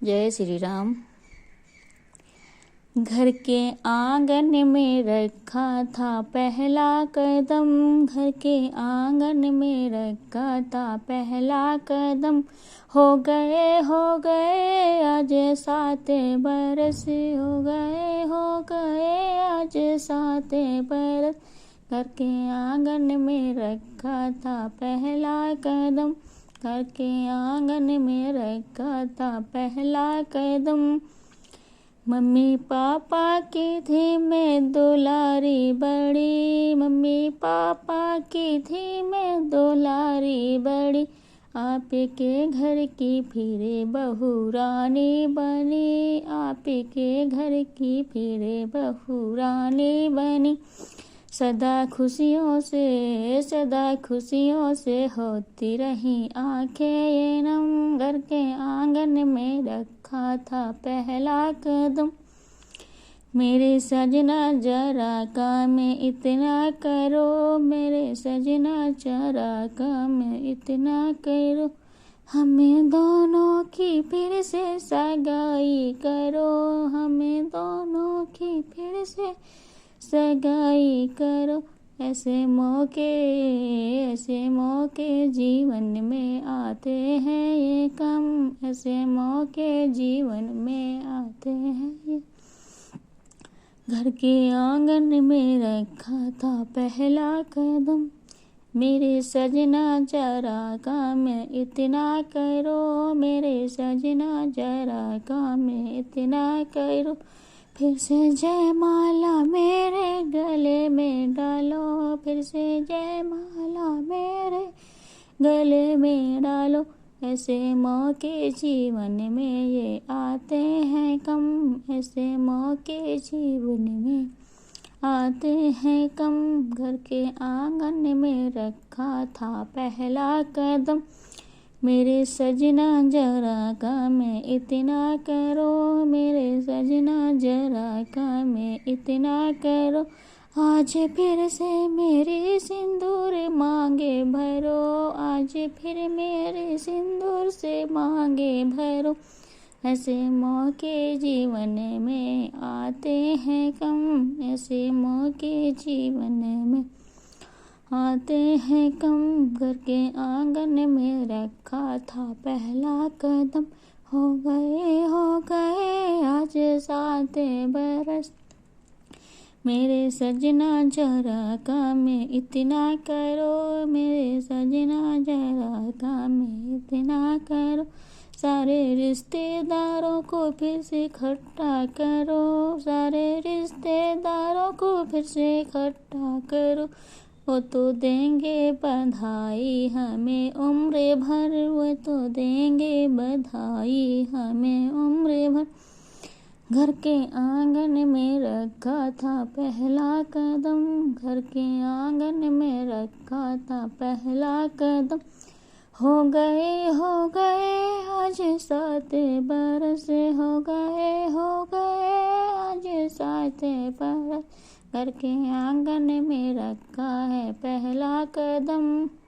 जय श्री राम। घर के आंगन में रखा था पहला कदम, घर के आंगन में रखा था पहला कदम। हो गए आज 7 बरस, हो गए आज 7 बरस। घर के आंगन में रखा था पहला कदम, घर के आंगन में रखा था पहला कदम। मम्मी पापा की थी मैं दुलारी बड़ी, मम्मी पापा की थी मैं दुलारी बड़ी। आपके घर की फिर बहू रानी बनी, आपके घर की फिर बहू रानी बनी। सदा खुशियों से होती रही आंखें ये नम। घर के आंगन में रखा था पहला कदम। मेरे सजना जरा काम इतना करो, मेरे सजना जरा काम इतना करो। हमें दोनों की फिर से सगाई करो, हमें दोनों की फिर से सगाई करो। ऐसे मौके जीवन में आते हैं ये कम, ऐसे मौके जीवन में आते हैं ये। घर के आंगन में रखा था पहला कदम। मेरे सजना जरा काम इतना करो, मेरे सजना जरा काम इतना करो। फिर से जयमाला मेरे गले में डालो, फिर से जयमाला मेरे गले में डालो। ऐसे मौके जीवन में ये आते हैं कम, ऐसे मौके जीवन में आते हैं कम। घर के आंगन में रखा था पहला कदम। मेरे सजना जरा काम इतना करो, मेरे सजना जरा काम इतना करो। आज फिर से मेरी सिंदूर मांगे भरो, आज फिर मेरे सिंदूर से मांगे भरो। ऐसे मौके जीवन में आते हैं कम, ऐसे मौके जीवन में आते हैं कम। घर के आंगन में रखा था पहला कदम। हो गए आज 7 बरस। मेरे सजना जरा काम इतना करो, मेरे सजना जरा काम इतना करो। सारे रिश्तेदारों को फिर से इकट्ठा करो, सारे रिश्तेदारों को फिर से इकट्ठा करो। वो तो देंगे बधाई हमें उम्र भर, वो तो देंगे बधाई हमें उम्र भर। घर के आंगन में रखा था पहला कदम, घर के आंगन में रखा था पहला कदम। हो गए आज 7 बरस, हो गए आज 7 बरस। घर के आंगन में रखा है पहला कदम।